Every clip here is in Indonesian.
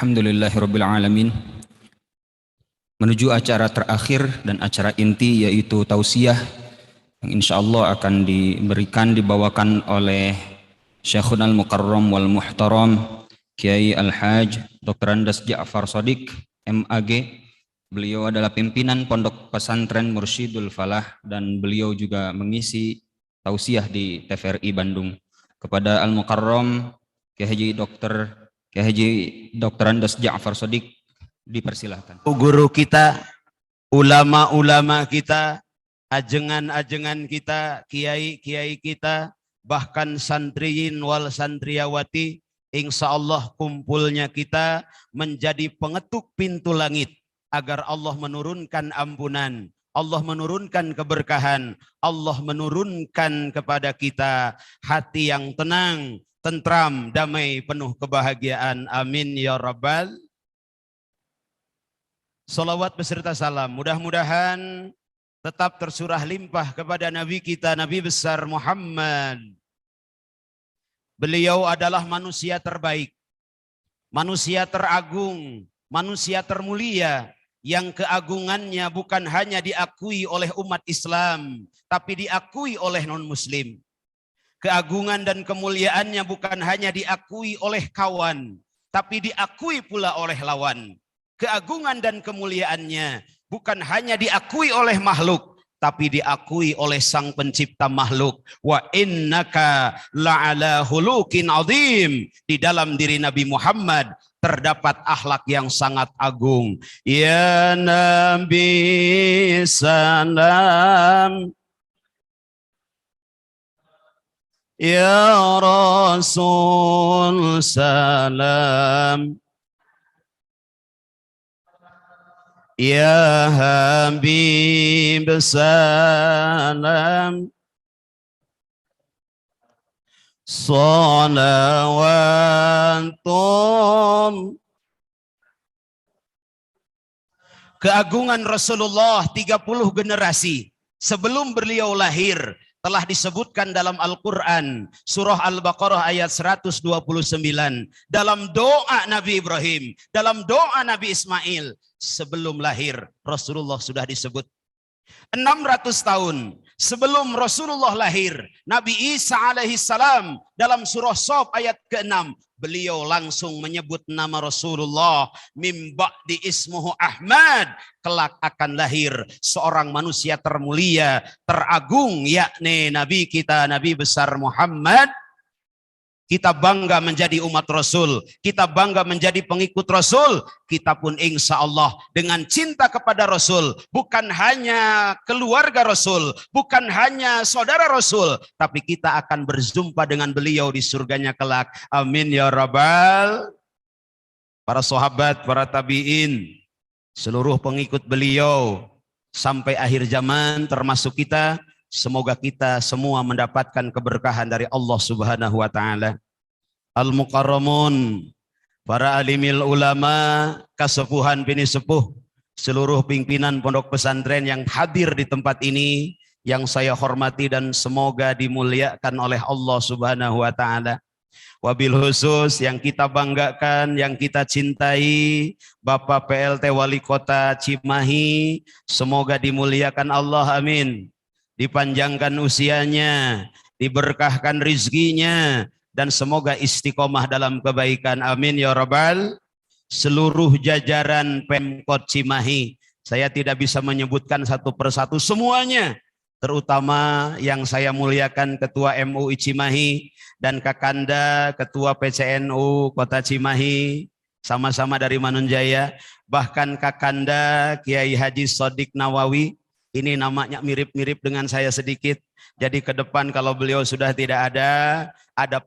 Alhamdulillahirabbil alamin. Menuju acara terakhir dan acara inti yaitu tausiah yang insyaallah akan dibawakan oleh Syekhul Mukarram wal Muhtaram Kiai Al-Haj Dr. Andes Ja'far Shadiq MAG. Beliau adalah pimpinan Pondok Pesantren Mursyidul Falah dan beliau juga mengisi tausiah di TVRI Bandung. Kepada Al-Mukarram Kiai Haji Dr. Andes Ja'far Shadiq dipersilahkan. Guru kita, ulama-ulama kita, ajengan-ajengan kita, kiai-kiai kita, bahkan santriyin wal santriawati, insya Allah kumpulnya kita menjadi pengetuk pintu langit agar Allah menurunkan ampunan, Allah menurunkan keberkahan, Allah menurunkan kepada kita hati yang tenang, tentram, damai, penuh kebahagiaan. Amin ya rabbal. Salawat beserta salam mudah-mudahan tetap tersurah limpah kepada Nabi kita, Nabi besar Muhammad. Beliau adalah manusia terbaik, manusia teragung, manusia termulia, yang keagungannya bukan hanya diakui oleh umat Islam, tapi diakui oleh non-muslim. Keagungan dan kemuliaannya bukan hanya diakui oleh kawan, tapi diakui pula oleh lawan. Keagungan dan kemuliaannya bukan hanya diakui oleh makhluk, tapi diakui oleh sang pencipta makhluk. Wa innaka la'ala khuluqin azim. Di dalam diri Nabi Muhammad terdapat akhlak yang sangat agung. Ya Nabi salam, ya Rasul salam, ya Habib salam, salawatun. Keagungan Rasulullah 30 generasi sebelum beliau lahir telah disebutkan dalam Al-Quran, surah Al-Baqarah ayat 129, dalam doa Nabi Ibrahim, dalam doa Nabi Ismail, sebelum lahir Rasulullah sudah disebut. 600 tahun sebelum Rasulullah lahir, Nabi Isa alaihissalam dalam surah Shaf ayat ke-6, beliau langsung menyebut nama Rasulullah, mim ba'di ismuhu Ahmad, kelak akan lahir seorang manusia termulia, teragung, yakni Nabi kita, Nabi besar Muhammad. Kita bangga menjadi umat Rasul, kita bangga menjadi pengikut Rasul. Kita pun insya Allah dengan cinta kepada Rasul, bukan hanya keluarga Rasul, bukan hanya saudara Rasul, tapi kita akan berjumpa dengan beliau di surganya kelak. Amin ya rabbal. Para sahabat, para tabi'in, seluruh pengikut beliau sampai akhir zaman termasuk kita, semoga kita semua mendapatkan keberkahan dari Allah Subhanahu wa taala. Al-Mukarramun, para alimil ulama, kasepuhan bini sepuh, seluruh pimpinan pondok pesantren yang hadir di tempat ini, yang saya hormati dan semoga dimuliakan oleh Allah Subhanahu wa taala. Wabil khusus yang kita banggakan, yang kita cintai, Bapak PLT Wali Kota Cimahi, semoga dimuliakan Allah, amin. Dipanjangkan usianya, diberkahkan rizkinya, dan semoga istiqomah dalam kebaikan, amin ya rabbal. Seluruh jajaran Pemkot Cimahi, saya tidak bisa menyebutkan satu persatu semuanya, terutama yang saya muliakan Ketua MUI Cimahi dan Kakanda Ketua PCNU Kota Cimahi, sama-sama dari Manunjaya, bahkan Kakanda Kiai Haji Shadiq Nawawi. Ini namanya mirip-mirip dengan saya sedikit. Jadi ke depan kalau beliau sudah tidak ada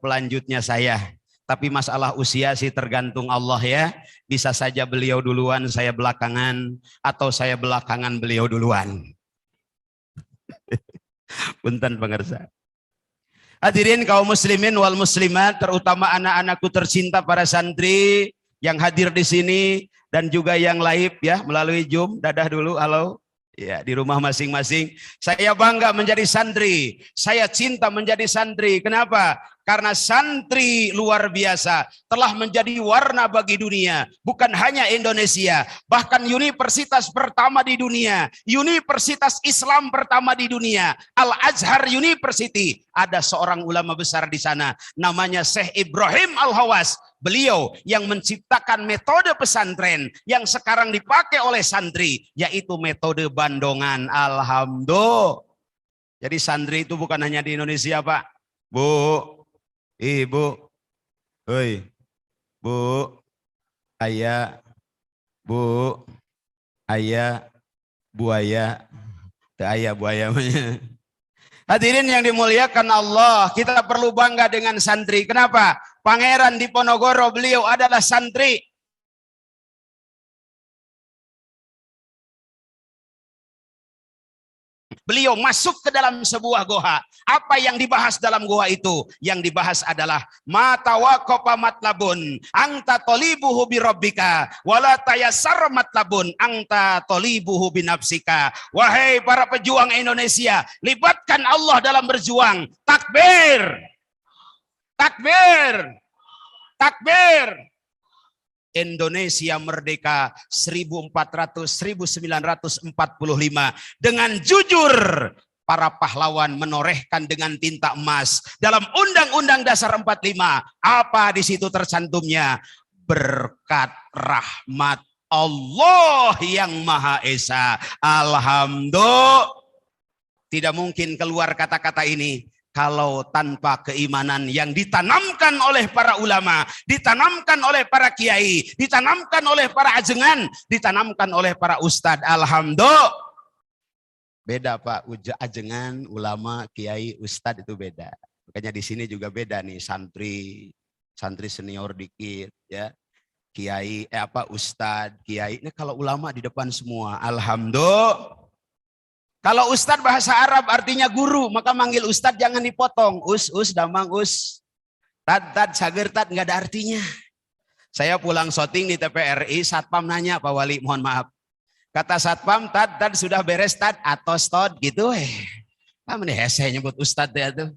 pelanjutnya saya. Tapi masalah usia sih tergantung Allah ya. Bisa saja beliau duluan, saya belakangan. Atau saya belakangan, beliau duluan. Punten pengersa. Hadirin kaum muslimin wal muslimat, terutama anak-anakku tercinta para santri yang hadir di sini. Dan juga yang live ya melalui Zoom. Dadah dulu, halo. Ya, di rumah masing-masing. Saya bangga menjadi santri. Saya cinta menjadi santri. Kenapa? Karena santri luar biasa telah menjadi warna bagi dunia. Bukan hanya Indonesia, bahkan universitas pertama di dunia, universitas Islam pertama di dunia, Al-Azhar University. Ada seorang ulama besar di sana, namanya Syekh Ibrahim Al-Hawas. Beliau yang menciptakan metode pesantren yang sekarang dipakai oleh santri, yaitu metode bandongan. Alhamdulillah. Jadi santri itu bukan hanya di Indonesia, Pak. Bu, Ibu, hoi, Bu, ayah, Bu, ayah, buaya, ayah buaya. Hadirin yang dimuliakan Allah, kita perlu bangga dengan santri. Kenapa? Pangeran Diponegoro beliau adalah santri. Beliau masuk ke dalam sebuah goa. Apa yang dibahas dalam goa itu? Yang dibahas adalah mata waqafa matlabun anta tolibuhu bi rabbika wala tayassar matlabun anta tolibuhu bi nafsika. Wahai para pejuang Indonesia, libatkan Allah dalam berjuang. Takbir. Takbir. Takbir. Indonesia merdeka 1945 dengan jujur para pahlawan menorehkan dengan tinta emas dalam Undang-Undang Dasar 45. Apa di situ tercantumnya? Berkat rahmat Allah yang Maha Esa. Alhamdulillah. Tidak mungkin keluar kata-kata ini kalau tanpa keimanan yang ditanamkan oleh para ulama, ditanamkan oleh para kiai, ditanamkan oleh para ajengan, ditanamkan oleh para ustadz. Alhamdulillah. Beda Pak, ajengan, ulama, kiai, ustadz itu beda. Makanya di sini juga beda nih, santri senior dikit ya. Kiai, ustadz, kiai. Ini kalau ulama di depan semua. Alhamdulillah. Kalau ustadz bahasa Arab artinya guru, maka manggil ustadz jangan dipotong. Us, damang, us. Tad, sager, tad, nggak ada artinya. Saya pulang syuting di TPRI, satpam nanya, Pak Wali, mohon maaf. Kata satpam, tad sudah beres, tad, atau stod, gitu. Apa nih hese nyebut ustadz ya tuh.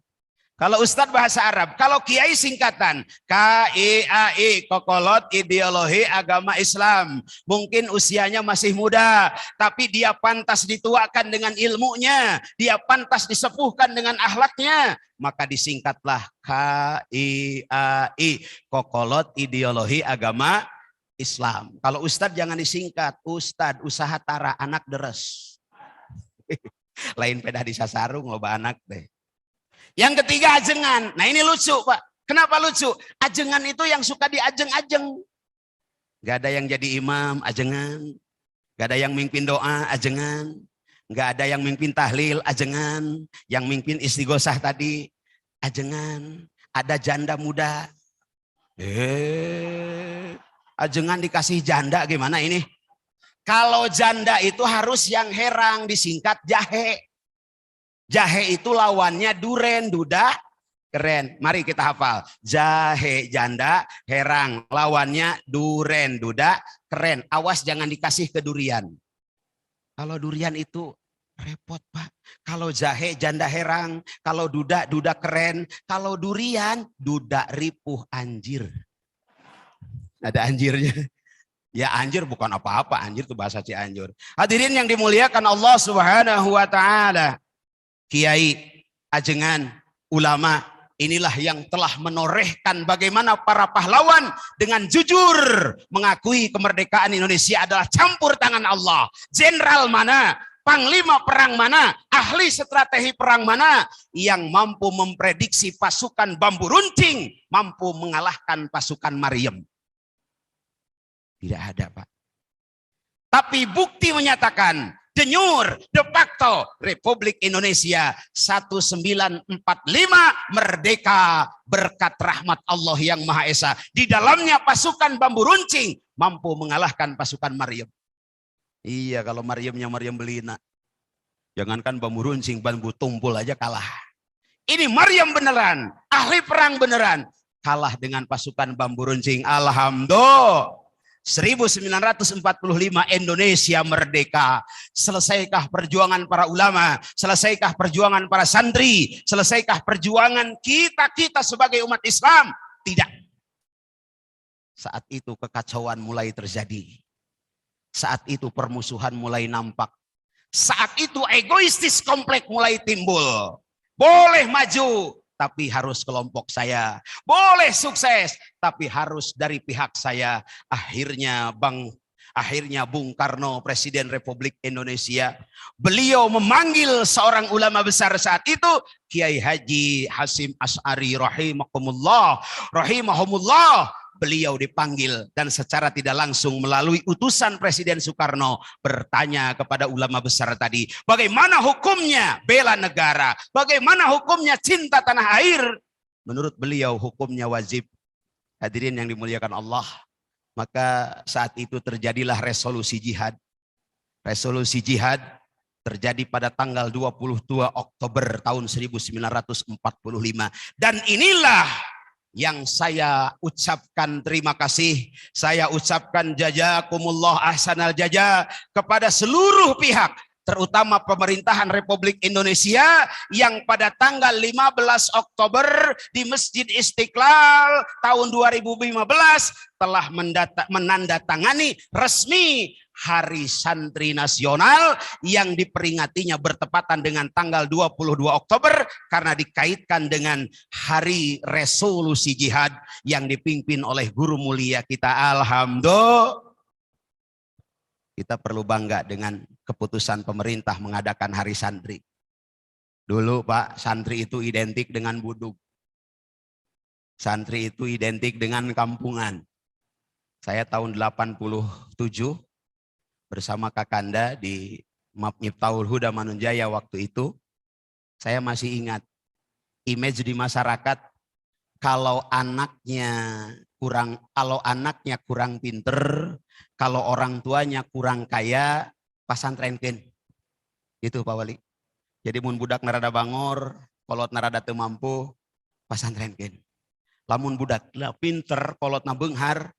Kalau ustadz bahasa Arab, kalau kiai singkatan, KIAI, Kokolot Ideologi Agama Islam. Mungkin usianya masih muda, tapi dia pantas dituakan dengan ilmunya, dia pantas disepuhkan dengan akhlaknya, maka disingkatlah KIAI, Kokolot Ideologi Agama Islam. Kalau ustadz jangan disingkat, ustadz usaha tara anak deres. Lain pedah di sasarung loba anak deh. Yang ketiga ajengan. Nah ini lucu Pak. Kenapa lucu? Ajengan itu yang suka diajeng-ajeng. Gak ada yang jadi imam, ajengan. Gak ada yang mimpin doa, ajengan. Gak ada yang mimpin tahlil, ajengan. Yang mimpin istighosah tadi, ajengan. Ada janda muda. Ajengan dikasih janda gimana ini? Kalau janda itu harus yang herang, disingkat jahe. Jahe itu lawannya duren, duda, keren. Mari kita hafal. Jahe, janda, herang. Lawannya duren, duda, keren. Awas jangan dikasih ke durian. Kalau durian itu repot Pak. Kalau jahe, janda, herang. Kalau duda, duda, keren. Kalau durian, duda, ripuh, anjir. Ada anjirnya. Ya anjir bukan apa-apa. Anjir itu bahasa Cianjur. Hadirin yang dimuliakan Allah Subhanahu wa Ta'ala. Kiai, ajengan, ulama, inilah yang telah menorehkan bagaimana para pahlawan dengan jujur mengakui kemerdekaan Indonesia adalah campur tangan Allah. Jenderal mana, panglima perang mana, ahli strategi perang mana yang mampu memprediksi pasukan bambu runcing, mampu mengalahkan pasukan Maryam. Tidak ada Pak. Tapi bukti menyatakan de jure, de facto, Republik Indonesia 1945 merdeka berkat rahmat Allah yang Maha Esa. Di dalamnya pasukan bambu runcing mampu mengalahkan pasukan Maryam. Iya, kalau Maryamnya Maryam Belina. Jangankan bambu runcing, bambu tumpul aja kalah. Ini Maryam beneran, ahli perang beneran. Kalah dengan pasukan bambu runcing. Alhamdulillah. 1945 Indonesia merdeka. Selesaikah perjuangan para ulama? Selesaikah perjuangan para santri? Selesaikah perjuangan kita sebagai umat Islam? Tidak. Saat itu kekacauan mulai terjadi. Saat itu permusuhan mulai nampak. Saat itu egoistis kompleks mulai timbul. Boleh maju, tapi harus kelompok saya. Boleh sukses, tapi harus dari pihak saya. Akhirnya Bung Karno, Presiden Republik Indonesia, beliau memanggil seorang ulama besar saat itu, Kiai Haji Hasyim Asy'ari rahimahumullah. Beliau dipanggil dan secara tidak langsung melalui utusan Presiden Soekarno bertanya kepada ulama besar tadi, bagaimana hukumnya bela negara? Bagaimana hukumnya cinta tanah air? Menurut beliau hukumnya wajib. Hadirin yang dimuliakan Allah, maka saat itu terjadilah resolusi jihad. Resolusi jihad terjadi pada tanggal 22 Oktober tahun 1945. Dan inilah yang saya ucapkan terima kasih, saya ucapkan jazakumullah ahsanal jaza kepada seluruh pihak, terutama pemerintahan Republik Indonesia yang pada tanggal 15 Oktober di Masjid Istiqlal tahun 2015 telah menandatangani resmi Hari Santri Nasional yang diperingatinya bertepatan dengan tanggal 22 Oktober karena dikaitkan dengan Hari Resolusi Jihad yang dipimpin oleh guru mulia kita. Alhamdulillah. Kita perlu bangga dengan keputusan pemerintah mengadakan Hari Santri. Dulu Pak, santri itu identik dengan buduk. Santri itu identik dengan kampungan. Saya tahun 87 bersama Kakanda di Miftahul Huda Manunjaya waktu itu, saya masih ingat image di masyarakat kalau anaknya kurang pinter, kalau orang tuanya kurang kaya, pasantrenkeun. Gitu Pak Wali. Jadi mun budak narada bangor, kolot narada teu mampu, pasantrenkeun. Lamun budak lah pinter, kolotna beunghar,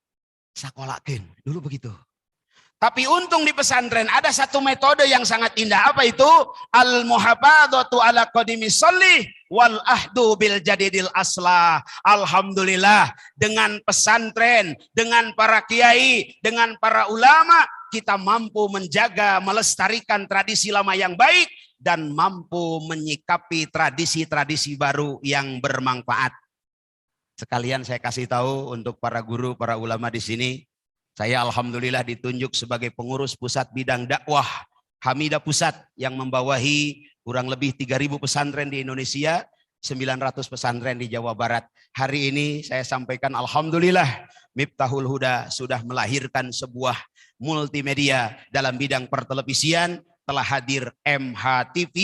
sakolakeun. Dulu begitu. Tapi untung di pesantren ada satu metode yang sangat indah. Apa itu? Al-muhafadzatu ala qadimis sholih wal ahdu bil jadidil aslah. Alhamdulillah, dengan pesantren, dengan para kiai, dengan para ulama, kita mampu menjaga, melestarikan tradisi lama yang baik dan mampu menyikapi tradisi-tradisi baru yang bermanfaat. Sekalian saya kasih tahu untuk para guru, para ulama di sini. Saya alhamdulillah ditunjuk sebagai pengurus pusat bidang dakwah Hamidah Pusat yang membawahi kurang lebih 3.000 pesantren di Indonesia, 900 pesantren di Jawa Barat. Hari ini saya sampaikan alhamdulillah Miftahul Huda sudah melahirkan sebuah multimedia dalam bidang pertelevisian. Telah hadir MHTV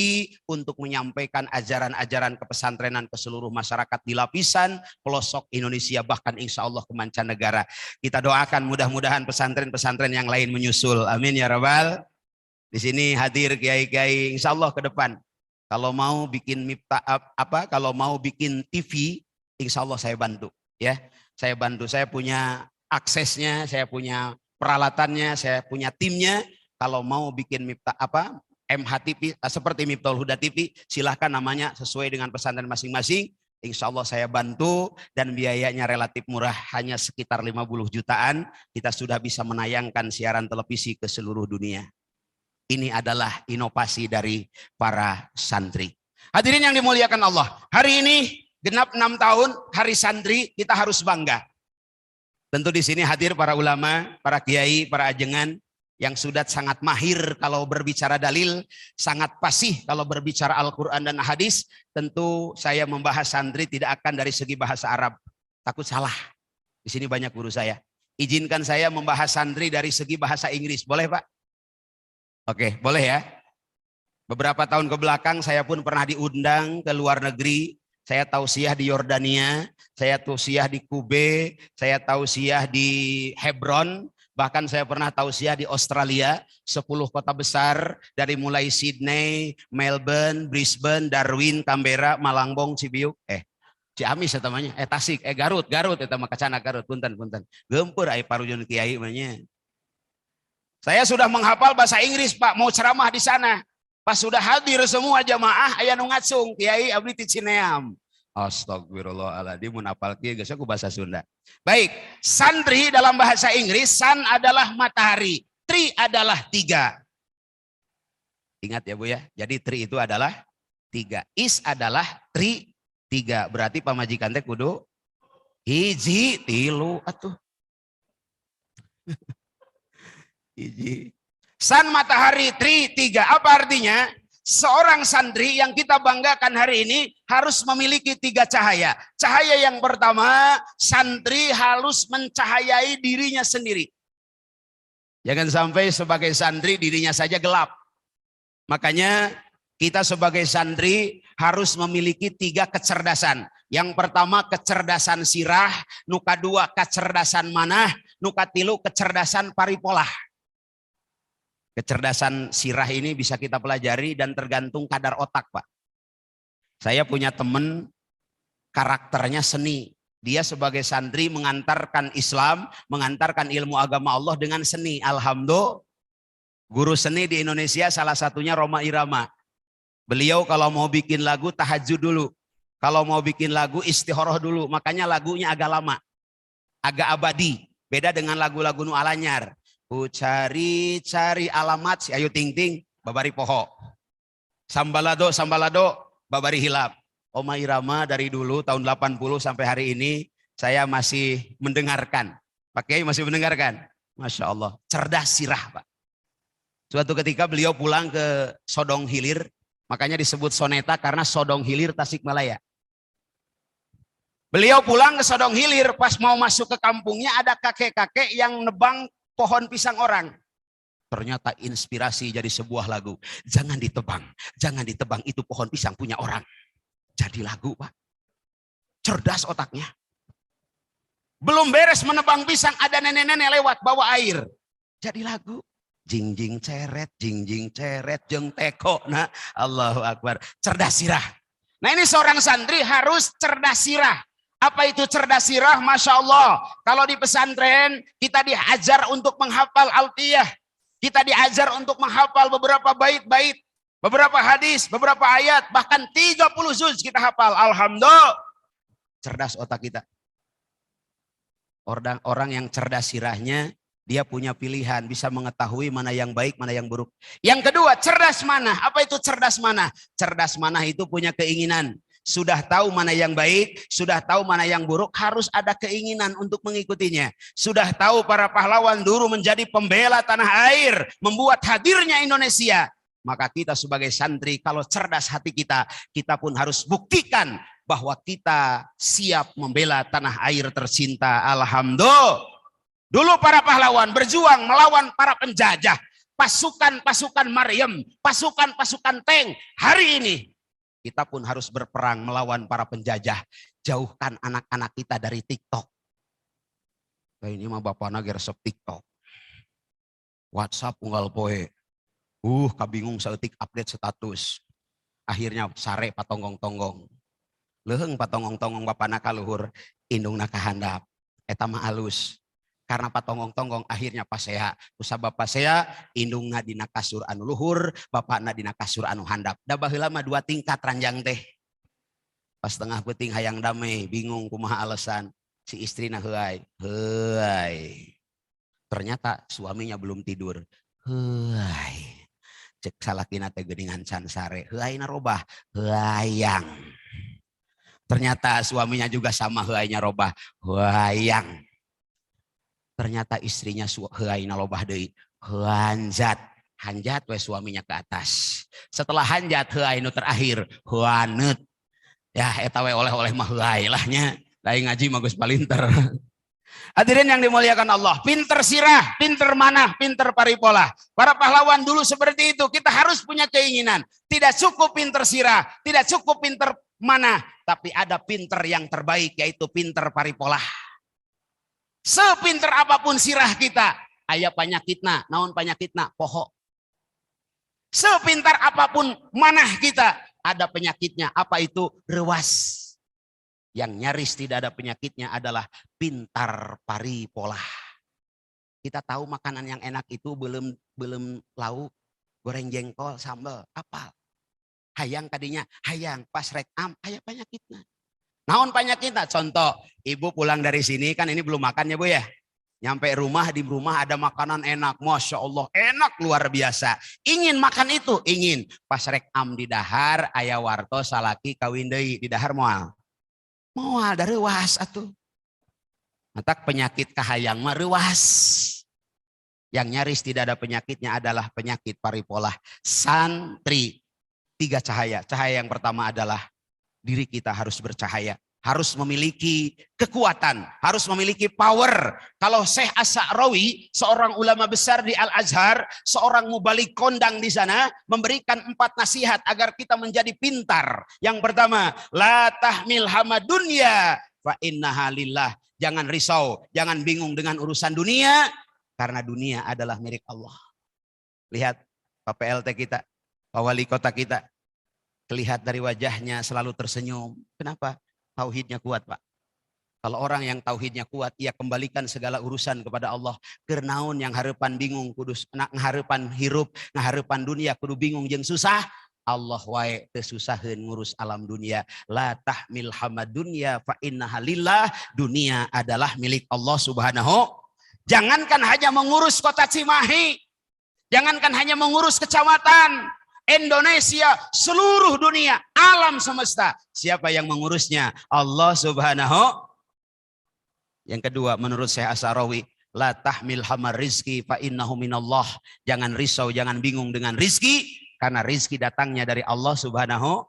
untuk menyampaikan ajaran-ajaran kepesantrenan ke seluruh masyarakat di lapisan pelosok Indonesia, bahkan insya Allah ke mancanegara. Kita doakan mudah-mudahan pesantren-pesantren yang lain menyusul. Amin ya Rabbal. Di sini hadir kiai-kiai insya Allah ke depan. Kalau mau bikin kalau mau bikin TV, insya Allah saya bantu. Ya, saya bantu. Saya punya aksesnya, saya punya peralatannya, saya punya timnya. Kalau mau bikin MHTV seperti Miftahul Huda TV, silahkan namanya sesuai dengan pesantren masing-masing. Insya Allah saya bantu dan biayanya relatif murah, hanya sekitar 50 jutaan. Kita sudah bisa menayangkan siaran televisi ke seluruh dunia. Ini adalah inovasi dari para santri. Hadirin yang dimuliakan Allah, hari ini genap 6 tahun Hari Santri, kita harus bangga. Tentu di sini hadir para ulama, para kiai, para ajengan yang sudah sangat mahir kalau berbicara dalil, sangat fasih kalau berbicara Al-Quran dan hadis. Tentu saya membahas santri tidak akan dari segi bahasa Arab, takut salah. Di sini banyak guru saya. Izinkan saya membahas santri dari segi bahasa Inggris, boleh Pak? Oke, boleh ya. Beberapa tahun ke belakang saya pun pernah diundang ke luar negeri. Saya tausiah di Yordania, saya tausiah di Kube, saya tausiah di Hebron. Bahkan saya pernah tausiah di Australia, 10 kota besar dari mulai Sydney, Melbourne, Brisbane, Darwin, Canberra, Malangbong, Sibiu. Ciamis eta mah nya, Tasik, Garut eta mah kacana Garut, punten. Geumpeur aya parujon kiai mah nya. Saya sudah menghafal bahasa Inggris, Pak, mau ceramah di sana. Pas sudah hadir semua jamaah aya nu ngacung, Kiai abdi ti Cineam. Astagfirullahaladzim, mun apal kieu geus aku bahasa Sunda. Baik, santri dalam bahasa Inggris, sun adalah matahari, tri adalah 3. Ingat ya Bu ya, jadi tri itu adalah 3. Is adalah tri 3. Berarti pamajikan teh kudu hiji, tilu atuh. Hiji. Sun matahari, tri 3. Apa artinya? Seorang santri yang kita banggakan hari ini harus memiliki 3 cahaya. Cahaya yang pertama, santri harus mencahayai dirinya sendiri. Jangan sampai sebagai santri dirinya saja gelap. Makanya kita sebagai santri harus memiliki 3 kecerdasan. Yang pertama kecerdasan sirah, nu kadua kecerdasan manah, nu katilu kecerdasan paripolah. Kecerdasan sirah ini bisa kita pelajari dan tergantung kadar otak, Pak. Saya punya teman karakternya seni. Dia sebagai santri mengantarkan Islam, mengantarkan ilmu agama Allah dengan seni. Alhamdulillah, guru seni di Indonesia salah satunya Roma Irama. Beliau kalau mau bikin lagu tahajud dulu. Kalau mau bikin lagu istihoroh dulu. Makanya lagunya agak lama, agak abadi. Beda dengan lagu-lagu nu alanyar. Ku cari alamat si Ayu Ting Ting babari poho. Sambalado babari hilap. Oma Irama dari dulu tahun 80 sampai hari ini saya masih mendengarkan. Pak Kiai masih mendengarkan. Masya Allah, cerdas sirah, Pak. Suatu ketika beliau pulang ke Sodong Hilir, makanya disebut soneta karena Sodong Hilir Tasikmalaya. Beliau pulang ke Sodong Hilir, pas mau masuk ke kampungnya ada kakek-kakek yang nebang pohon pisang orang. Ternyata inspirasi jadi sebuah lagu. Jangan ditebang, itu pohon pisang punya orang. Jadi lagu, Pak. Cerdas otaknya. Belum beres menebang pisang, ada nenek-nenek lewat bawa air. Jadi lagu. Jing jing ceret, jeng teko. Nah, Allahu Akbar. Cerdas sirah. Nah, ini seorang santri harus cerdas sirah. Apa itu cerdas sirah? Masya Allah. Kalau di pesantren kita diajar untuk menghafal alfiyah. Kita diajar untuk menghafal beberapa bait-bait, beberapa hadis, beberapa ayat. Bahkan 30 juz kita hafal. Alhamdulillah. Cerdas otak kita. Orang yang cerdas sirahnya, dia punya pilihan. Bisa mengetahui mana yang baik, mana yang buruk. Yang kedua, cerdas manah. Apa itu cerdas manah? Cerdas manah itu punya keinginan. Sudah tahu mana yang baik, sudah tahu mana yang buruk, harus ada keinginan untuk mengikutinya. Sudah tahu para pahlawan dulu menjadi pembela tanah air, membuat hadirnya Indonesia. Maka kita sebagai santri, kalau cerdas hati kita, kita pun harus buktikan bahwa kita siap membela tanah air tercinta. Alhamdulillah. Dulu para pahlawan berjuang melawan para penjajah. Pasukan-pasukan Maryam, pasukan-pasukan tank. Hari ini kita pun harus berperang melawan para penjajah. Jauhkan anak-anak kita dari TikTok. Nah, ini mah bapak nage resep TikTok. WhatsApp unggal poe. Kabingung saeutik update status. Akhirnya sare patonggong-tonggong. Leuheung patonggong-tonggong bapak naka luhur. Indungna kahandap. Eta mah alus. Karena patonggong-tonggong akhirnya pasea. Kusabab pasea, indungna dina kasur anu luhur, bapakna dina kasur anu handap. Da baheula mah 2 tingkat ranjang teh. Pas tengah peuting hayang damai, bingung kumaha alasan. Si istrina heuai. Ternyata suaminya belum tidur. Heuai. Cek salakina teh geuningan can sare. Heuaina robah, heuayang. Ternyata suaminya juga sama heuainya robah, heuayang. Ternyata istrinya heuaina lobah deui, hanjat we suaminya ke atas. Setelah hanjat heuai nu terakhir, heuaneut. Ya eta we oleh-oleh mah heuai lah nya. Lain ngaji mah geus palinter. Hadirin yang dimuliakan Allah, pinter sirah, pinter manah, pinter paripolah. Para pahlawan dulu seperti itu. Kita harus punya keinginan. Tidak cukup pinter sirah, tidak cukup pinter manah, tapi ada pinter yang terbaik, yaitu pinter paripolah. Sepinter apapun sirah kita, aya panyakitna, naon panyakitna? Poho. Sepintar apapun manah kita, ada penyakitnya. Apa itu? Rewas. Yang nyaris tidak ada penyakitnya adalah pintar paripolah. Kita tahu makanan yang enak itu belum lauk, goreng jengkol, sambal, apal. Hayang tadinya, hayang pas rekam, aya penyakitnya. Naon penyakitnya? Contoh, ibu pulang dari sini kan ini belum makan ya Bu ya. Nyampe rumah, di rumah ada makanan enak. Masya Allah, enak luar biasa. Ingin makan itu? Ingin. Pas rekam di dahar, aya warto salaki kawin deui di dahar moal. Moal dari was atuh. Matak penyakit kahayang mah reuwas. Yang nyaris tidak ada penyakitnya adalah penyakit paripolah. Santri, 3 cahaya. Cahaya yang pertama adalah diri kita harus bercahaya. Harus memiliki kekuatan, harus memiliki power. Kalau Syekh As-Sa'rawi, seorang ulama besar di Al-Azhar, seorang mubalik kondang di sana, memberikan 4 nasihat agar kita menjadi pintar. Yang pertama, la tahmil hamad dunya fa innaha lillah. Jangan risau, jangan bingung dengan urusan dunia, karena dunia adalah milik Allah. Lihat Pak PLT kita, Pak Wali Kota kita, terlihat dari wajahnya selalu tersenyum. Kenapa? Tauhidnya kuat Pak. Kalau orang yang tauhidnya kuat, ia kembalikan segala urusan kepada Allah. Kernaun yang harapan bingung, kudus harapan hirup, harapan dunia, kudu bingung jeung susah. Allah wae teu susaheun ngurus alam dunia. La tahmil hamad dunya fa innaha lillah. Dunia adalah milik Allah Subhanahu. Jangankan hanya mengurus kota Cimahi, jangankan hanya mengurus kecamatan Indonesia, seluruh dunia, alam semesta. Siapa yang mengurusnya? Allah Subhanahu. Yang kedua, menurut Syekh As-Sa'rawi, la tahmil hamar rizki fa innahu minallah. Jangan risau, jangan bingung dengan rizki, karena rizki datangnya dari Allah Subhanahu.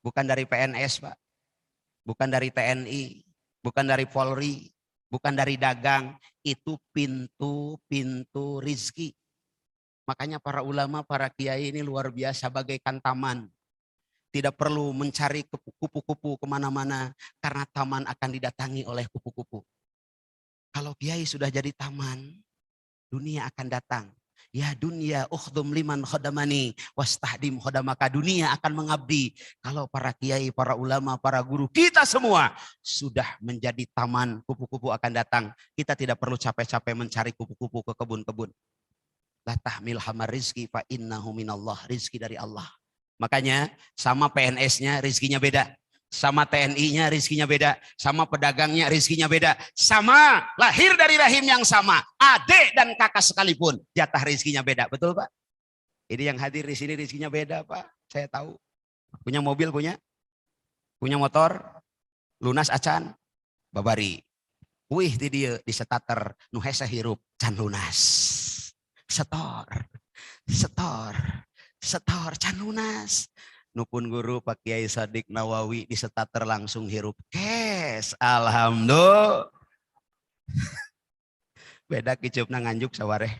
Bukan dari PNS Pak, bukan dari TNI, bukan dari Polri, bukan dari dagang. Itu pintu-pintu rizki. Makanya para ulama, para kiai ini luar biasa bagaikan taman. Tidak perlu mencari kupu-kupu kemana-mana, karena taman akan didatangi oleh kupu-kupu. Kalau kiai sudah jadi taman, dunia akan datang. Ya dunia ukhdum liman khodamani wastahdim khodamaka. Dunia akan mengabdi. Kalau para kiai, para ulama, para guru, kita semua sudah menjadi taman, kupu-kupu akan datang. Kita tidak perlu capek-capek mencari kupu-kupu ke kebun-kebun. La tahmil hamar rizki fa innahu minallah. Rizki dari Allah. Makanya sama PNS-nya rizkinya beda. Sama TNI-nya rizkinya beda. Sama pedagangnya rizkinya beda. Sama lahir dari rahim yang sama. Adik dan kakak sekalipun jatah rizkinya beda. Betul Pak? Ini yang hadir di sini rizkinya beda Pak. Saya tahu. Punya mobil punya? Punya motor? Lunas acan? Babari. Wih di dia di setater nu hese hirup can lunas. Setor can lunas. Nupun guru Pak Kiai Sadik Nawawi di setater langsung hirup kes. Alhamdulillah. Beda kicupna nganjuk sawareh.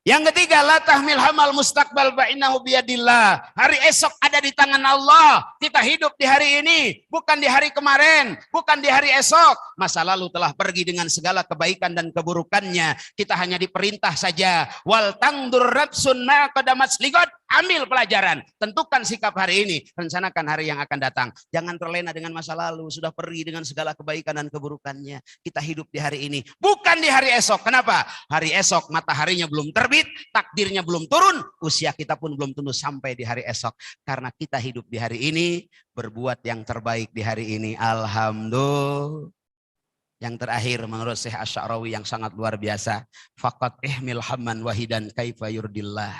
Yang ketiga, la tahmil hamal mustaqbal fa innahu biyadillah. Hari esok ada di tangan Allah. Kita hidup di hari ini, bukan di hari kemarin, bukan di hari esok. Masa lalu telah pergi dengan segala kebaikan dan keburukannya. Kita hanya diperintah saja. Wal tangdur nafsun ma qadamat ligot. Ambil pelajaran, tentukan sikap hari ini, rencanakan hari yang akan datang. Jangan terlena dengan masa lalu, sudah pergi dengan segala kebaikan dan keburukannya. Kita hidup di hari ini, bukan di hari esok. Kenapa? Hari esok mataharinya belum terbit, takdirnya belum turun, usia kita pun belum tentu sampai di hari esok. Karena kita hidup di hari ini, berbuat yang terbaik di hari ini. Alhamdulillah. Yang terakhir menurut Syekh Asy-Sa'rawi yang sangat luar biasa. Faqat ihmil hamman wahidan kaifa yurdillah.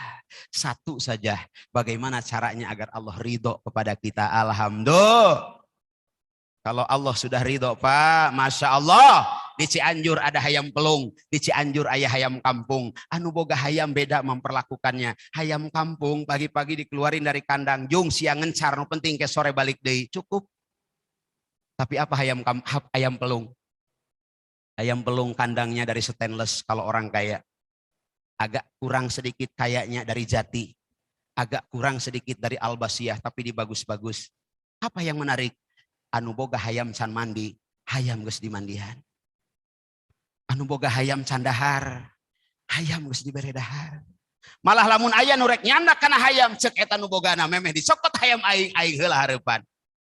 Satu saja, bagaimana caranya agar Allah ridho kepada kita. Alhamdulillah. Kalau Allah sudah ridho Pak, Masya Allah. Di Cianjur ada hayam pelung, di Cianjur ayah hayam kampung. Anu boga hayam beda memperlakukannya. Hayam kampung pagi-pagi dikeluarin dari kandang, jung siang ngencar, no penting ke sore balik deui, cukup. Tapi apa hayam pelung? Ayam pelung kandangnya dari stainless kalau orang kaya. Agak kurang sedikit kayaknya dari jati. Agak kurang sedikit dari albasiah tapi dibagus-bagus. Apa yang menarik? Anu boga hayam can mandi, hayam geus dimandihan. Anu boga hayam can dahar, hayam geus dibere dahar. Malah lamun aya nu rek nyandak kana hayam ceuk eta nu bogana memeh dicokot hayam aing heula hareupan.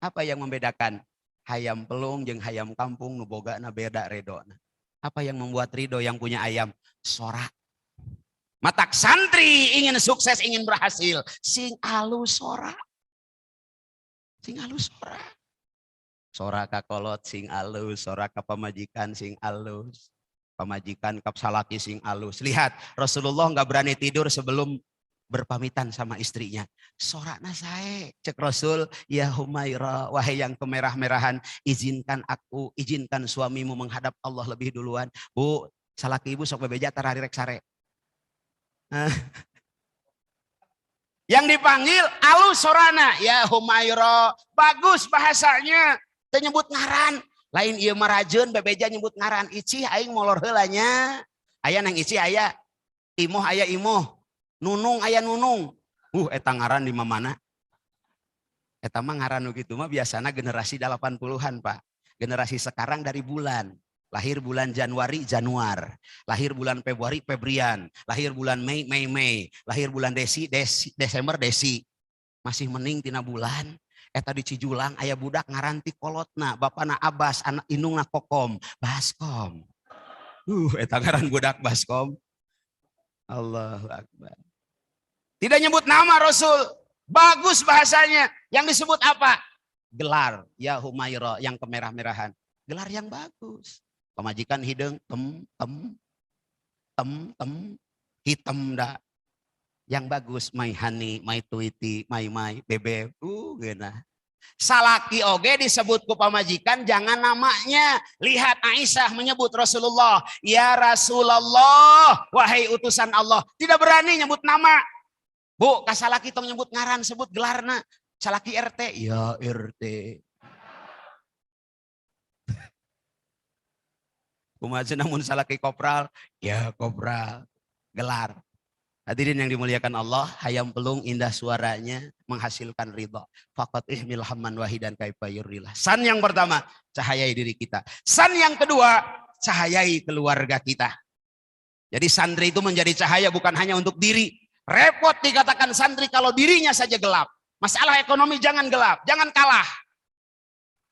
Apa yang membedakan? Hayam pelung jeung hayam kampung nu bogana beda redona. Apa yang membuat ridho yang punya ayam? Sorak. Matak santri ingin sukses, ingin berhasil. Sing alus sorak. Sing alus sorak. Sorak kakolot sing alus. Sorak ka pamajikan sing alus. Pamajikan kap salaki sing alus. Lihat, Rasulullah nggak berani tidur sebelum berpamitan sama istrinya. Sorakna sae, cek Rasul, ya Humaira, wahai yang kemerah-merahan, izinkan aku, izinkan suamimu menghadap Allah lebih duluan. Bu, salaki ibu sok bebeja tarari rek sare. Yang dipanggil alus sorana, ya Humaira, bagus bahasanya, teu nyebut ngaran. Lain ieu marajeun bebeja nyebut ngaran, icih aing molor heulanya. Aya nang icih aya, imuh aya imuh. Nunung aya nunung. Eta ngaran di mana? Eta mah ngaran nu kitu mah biasana generasi 80-an, Pak. Generasi sekarang dari bulan. Lahir bulan Januari, Januar. Lahir bulan Februari, Febrian. Lahir bulan Mei, Mei. Lahir bulan Desember, Desi. Masih mending tina bulan. Eta di Cijulang aya budak ngaran ti kolotna, bapana Abbas, anak indungna Kokom, Baskom. Eta ngaran budak Baskom. Allahu Akbar. Tidak nyebut nama Rasul. Bagus bahasanya. Yang disebut apa? Gelar. Ya Humaira, yang kemerah-merahan. Gelar yang bagus. Pemajikan hidung. Hitam dah. Yang bagus. My honey, my tweety, my bebe. Gena. Salaki oge disebut ku pamajikan, jangan namanya. Lihat Aisyah menyebut Rasulullah. Ya Rasulullah, wahai utusan Allah. Tidak berani nyebut nama. Bu, kasalaki tong nyebut ngaran, sebut gelarna. Salaki RT, ya RT. Kumaha namun salaki kopral, ya kopral. Gelar. Hadirin yang dimuliakan Allah, hayam pelung indah suaranya menghasilkan ridha. Faqat ihmil hamman wahidan kaifa yurrillah. San yang pertama, cahayai diri kita. San yang kedua, cahayai keluarga kita. Jadi santri itu menjadi cahaya bukan hanya untuk diri. Repot dikatakan santri kalau dirinya saja gelap. Masalah ekonomi jangan gelap, jangan kalah.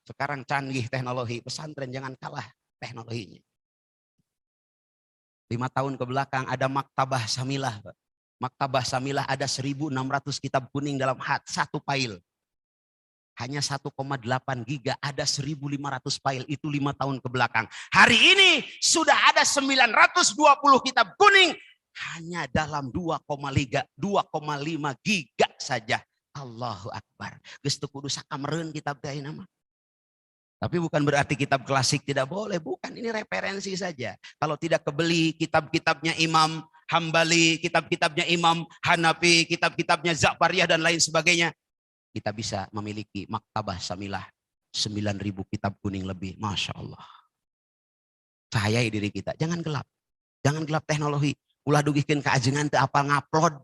Sekarang canggih teknologi, pesantren jangan kalah teknologinya. 5 tahun ke belakang ada Maktabah Samilah. Maktabah Samilah ada 1.600 kitab kuning dalam satu file. Hanya 1,8 giga, ada 1.500 file, itu 5 tahun ke belakang. Hari ini sudah ada 920 kitab kuning. Hanya dalam 2,5 giga saja. Allahu Akbar. Geus teu kudu sakamereun kitab teh nama. Tapi bukan berarti kitab klasik tidak boleh. Bukan, ini referensi saja. Kalau tidak kebeli kitab-kitabnya Imam Hambali, kitab-kitabnya Imam Hanafi, kitab-kitabnya Za'pariyah dan lain sebagainya. Kita bisa memiliki Maktabah Samilah. 9.000 kitab kuning lebih. Masya Allah. Cahayai diri kita. Jangan gelap. Jangan gelap teknologi. Ulah dugikeun kaajengan teu apal ngupload.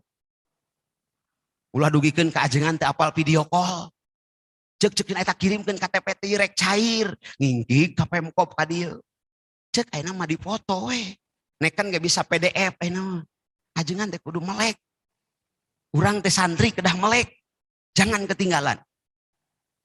Ulah dugikeun kaajengan teu apal video call. Cek eta kirimkeun KTP teh rek cair. Ngingkig ka Pemkop ka dieu. Cek ayeuna mah dipoto we. Nek kan gak bisa PDF ayeuna mah. Ajengan teh kudu melek. Urang teh santri kedah melek. Jangan ketinggalan.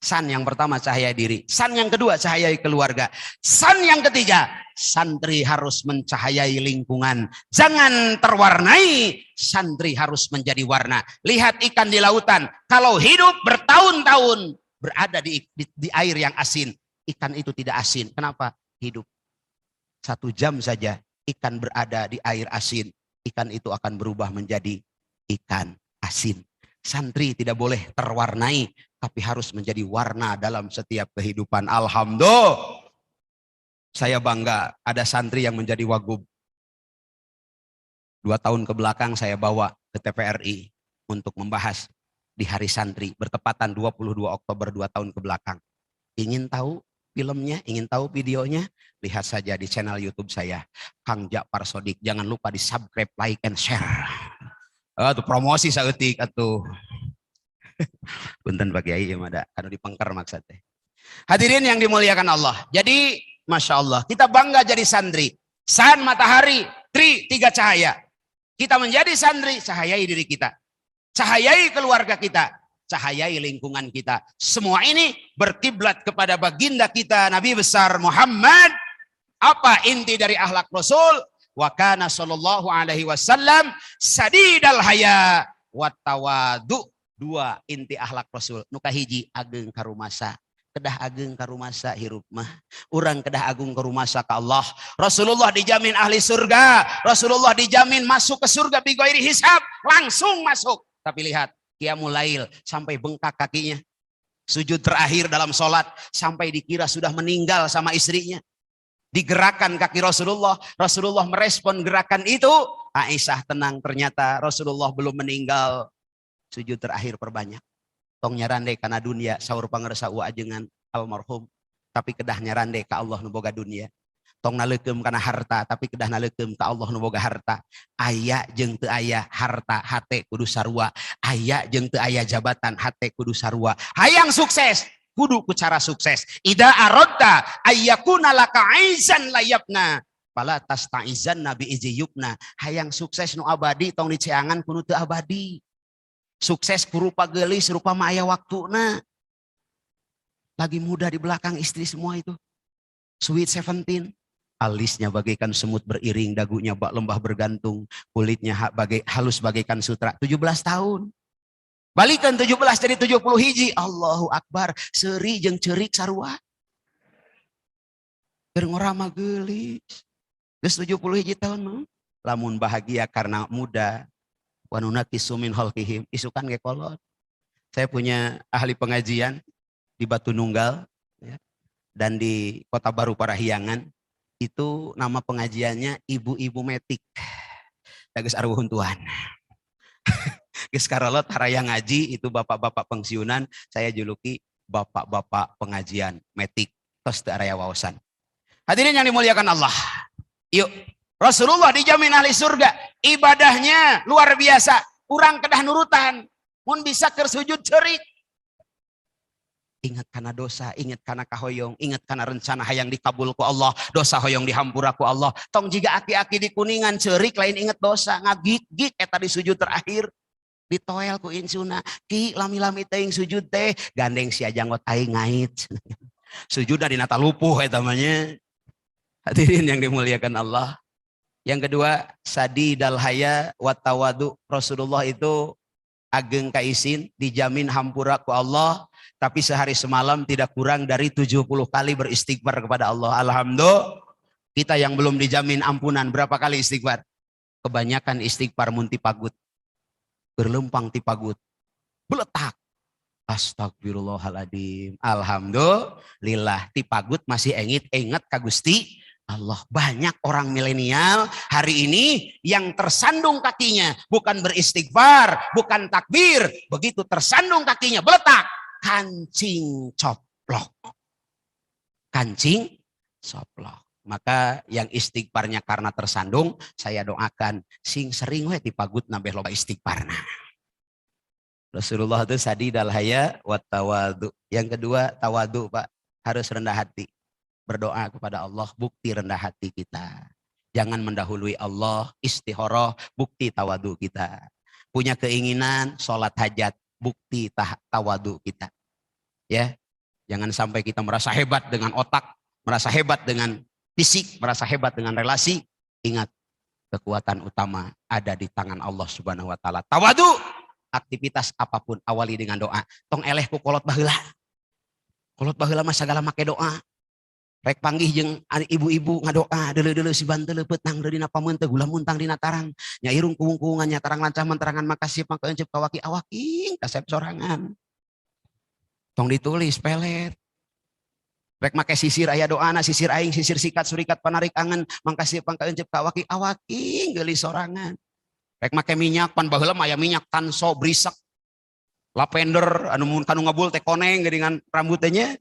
San yang pertama cahaya diri. San yang kedua cahayai keluarga. San yang ketiga, santri harus mencahayai lingkungan. Jangan terwarnai, santri harus menjadi warna. Lihat ikan di lautan. Kalau hidup bertahun-tahun berada di air yang asin. Ikan itu tidak asin. Kenapa? Hidup 1 jam saja ikan berada di air asin. Ikan itu akan berubah menjadi ikan asin. Santri tidak boleh terwarnai, tapi harus menjadi warna dalam setiap kehidupan. Alhamdulillah. Saya bangga ada santri yang menjadi wagub. 2 tahun ke belakang saya bawa ke TVRI untuk membahas di hari santri. Bertepatan 22 Oktober 2 tahun ke belakang. Ingin tahu filmnya, ingin tahu videonya? Lihat saja di channel YouTube saya. Kang Ja'far Shodiq. Jangan lupa di subscribe, like, and share. Itu promosi saeutik atuh. Punten Pak Kiai ya mada anu dipengker maksudnya. Hadirin yang dimuliakan Allah. Jadi Masya Allah kita bangga jadi santri. San matahari, tri 3 cahaya. Kita menjadi santri, cahayai diri kita. Cahayai keluarga kita. cahayai lingkungan kita. Semua ini berkiblat kepada baginda kita Nabi besar Muhammad. Apa inti dari akhlak Rasul? Wa kana sallallahu alaihi wasallam sadidal haya wa tawadu. Dua inti akhlak Rasul. Nu kahiji ageung ka rumasa. Kedah ageung ka rumasa hirup mah. Urang kedah agung ka rumasa ka Allah. Rasulullah dijamin ahli surga. Rasulullah dijamin masuk ke surga bi ghairi hisab, langsung masuk. Tapi lihat, qiyamul lail sampai bengkak kakinya. Sujud terakhir dalam sholat sampai dikira sudah meninggal sama istrinya. Digerakkan kaki Rasulullah. Rasulullah merespon gerakan itu. Aisyah tenang, ternyata Rasulullah belum meninggal. Sujud terakhir perbanyak. Tong nyarande kana dunia saur pangersa u ajengan almarhum, tapi kedah nyarande ka Allah nu boga dunia. Tong naleukeum kana harta, tapi kedah naleukeum ka Allah nu boga harta. Aya jeung teu aya harta hate kudu sarua. Aya jeung teu aya jabatan hate kudu sarua. Hayang sukses kudu ku cara sukses. Ida aradta ayyakuna laka aizan layabna fala tastaizan nabi ijiyubna. Hayang sukses nu abadi tong diceangan kudu teu abadi. Sukses kurupa gelis, rupa mah aya waktuna. Lagi muda di belakang istri semua itu. Sweet 17. Alisnya bagaikan semut beriring, dagunya bak lembah bergantung, kulitnya halus bagaikan sutra. 17 tahun. Balikan 17 dari 70 hiji. Allahu Akbar. Seri jeung cerik sarua. Keur ngorama gelis. Geus 70 hiji tahun mah. Lamun bahagia karena muda. Wanunati sumin holkihim, isukan ge kolot. Saya punya ahli pengajian di Batu Nunggal ya, dan di Kota Baru Parahyangan. Itu nama pengajiannya Ibu-Ibu Metik. Geus aruhun tuan. Geus karolot harayang ngaji itu bapak-bapak pensiunan, saya juluki bapak-bapak pengajian Metik. Tos teu araya waosan. Hadirin yang dimuliakan Allah. Yuk. Rasulullah dijamin ahli surga. Ibadahnya luar biasa. Urang kedah nurutan. Mun bisa keur sujud cerik. Ingat kana dosa, ingat kana kahoyong, ingat kana rencana hayang dikabul ku Allah, dosa hoyong dihampura ku Allah. Tong jiga aki-aki di Kuningan cerik lain ingat dosa, ngagik-gik eta di sujud terakhir. Ditoel ku insuna, ki lami-lami teuing sujud teh, gandeng si ajanggot aing ngait. Sujud dari nata lupuh eta mah nya. Hadirin yang dimuliakan Allah. Yang kedua, sadidal haya wa tawadu. Rasulullah itu ageng kaisin, dijamin hampura ku Allah, tapi sehari semalam tidak kurang dari 70 kali beristighfar kepada Allah. Alhamdulillah. Kita yang belum dijamin ampunan, berapa kali istighfar? Kebanyakan istighfar mun ti pagut. Berlempang ti pagut. Beletak. Astagfirullahaladzim. Alhamdulillah. Ti pagut masih ingat ka Gusti Allah. Banyak orang milenial hari ini yang tersandung kakinya. Bukan beristighfar, bukan takbir. Begitu tersandung kakinya, beletak. Kancing coplok. Kancing coplok. Maka yang istighfarnya karena tersandung, saya doakan sing sering we dipagut nambah loba istighfarna. Rasulullah itu sadidal haya wa tawadu. Yang kedua tawadu, Pak, harus rendah hati. Berdoa kepada Allah, bukti rendah hati kita. Jangan mendahului Allah, istihoroh, bukti tawadu kita. Punya keinginan, sholat hajat, bukti tawadu kita. Ya, jangan sampai kita merasa hebat dengan otak, merasa hebat dengan fisik, merasa hebat dengan relasi. Ingat, kekuatan utama ada di tangan Allah Subhanahu wa taala. Tawadu, aktivitas apapun awali dengan doa. Tong eleh ku kolot baheula. Kolot baheula mah sagala make doa. Rek panggih jeung ibu-ibu ngadoa deuleu-deuleu si banteu leupeut nang deulina pameun teh gula muntang dina tarang. Nya irung kuung-kuungan nya tarang lancah menterangan makasih mangka encep ka waki-awaking kasep sorangan. Tong ditulis pelet. Rek make sisir aya doana sisir aing sisir sikat surikat panarik angen mangkasih mangka encep ka waki-awaking geulis sorangan. Rek make minyak pan baheula mah aya minyak tanso brisak. Lavender anu mun kanu ngabul teh koneng geuningan rambut teh nya.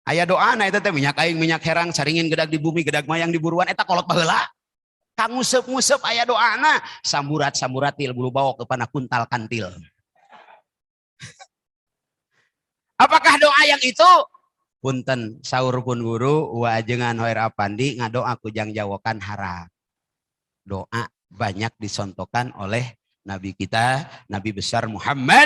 Aya doa na eta teh minyak aing minyak herang caringin gedag di bumi gedag mayang di buruan eta kolot baheula. Kang nguseup-nguseup aya doana samburat-samburatil bulu bawok keupana kuntal kantil. Apakah doa yang itu? Punten saur pun guru wa ajengan hoer apandi ngadoa kujang jawokan harap. Doa banyak disontokan oleh Nabi kita, Nabi besar Muhammad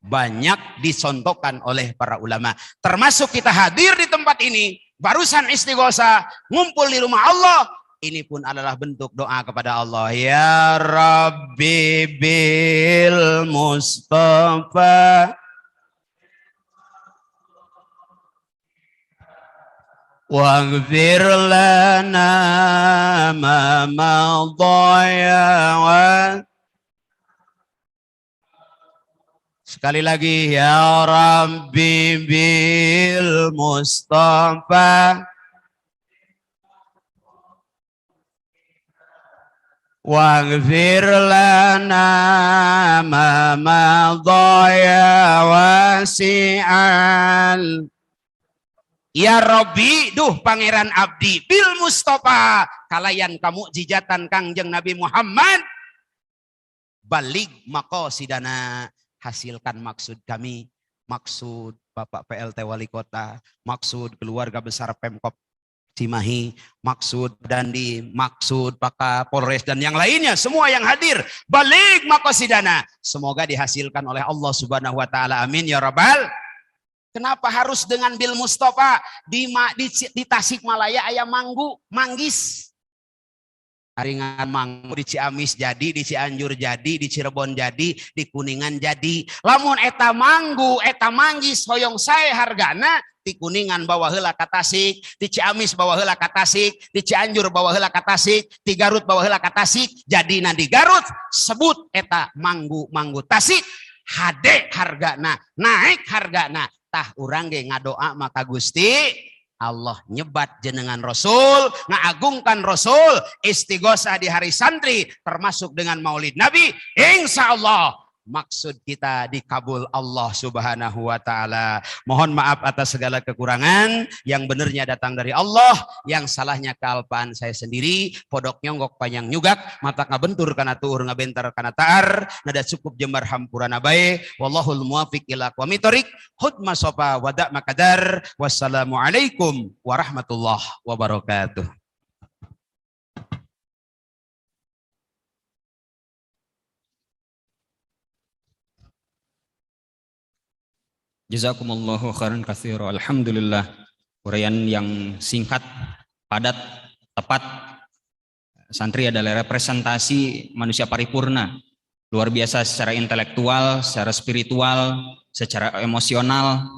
banyak disontokan oleh para ulama. Termasuk kita hadir di tempat ini, barusan istighosa, ngumpul di rumah Allah. Ini pun adalah bentuk doa kepada Allah. Ya Rabbi bil Mustafa waghfir lana ma madaya. Sekali lagi, ya Rabbi bil Mustafa waghfir lana ma madaya wasi'al. Ya Rabbi, duh pangeran abdi bil Mustafa, kalayan kamu jijatan Kangjeng Nabi Muhammad, balik maqasidana, hasilkan maksud kami, maksud Bapak PLT Wali Kota, maksud keluarga besar Pemkop Cimahi, maksud Dandi, maksud Pak Kapolres dan yang lainnya, semua yang hadir, balik maqasidana, semoga dihasilkan oleh Allah Subhanahu wa taala. Amin ya rabbal. Kenapa harus dengan bil Mustafa? Di Tasikmalaya ayam manggis. Haringan manggu di Ciamis jadi, di Cianjur jadi, di Cirebon jadi, di Kuningan jadi. Lamun eta manggu, eta manggis hoyong saya hargana di Kuningan bawa heula ka Tasik, di Ciamis bawa heula ka Tasik, di Cianjur bawa heula ka Tasik, di Garut bawa heula ka Tasik. Jadi di Garut sebut eta manggu Tasik, hade hargana, naik hargana. Tah urang ge ngadoa maka Gusti Allah nyebat jenengan Rasul, ngagungkan Rasul, istighosah di hari santri, termasuk dengan Maulid Nabi. Insya Allah maksud kita dikabul Allah Subhanahu wa taala. Mohon maaf atas segala kekurangan, yang benernya datang dari Allah, yang salahnya kealpaan saya sendiri. Podok nyonggok panjang nyugak, mata ngabentur kana tuur ngabentar kana taar, nada cukup jembar hampurana bae. Wallahul muwafiq ila aqwamit thoriq. Hudma sofa wada makadar. Wassalamualaikum warahmatullahi wabarakatuh. Jazakumullahu khairan katsira. Alhamdulillah, uraian yang singkat, padat, tepat. Santri adalah representasi manusia paripurna, luar biasa secara intelektual, secara spiritual, secara emosional,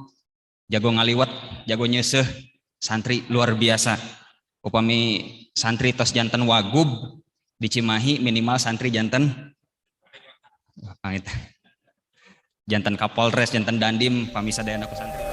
jago ngaliwat, jago nyeseh. Santri luar biasa. Upami santri tos janten wagub di Cimahi, minimal santri janten janten Kapolres, janten Dandim, pamisadayana ku santri.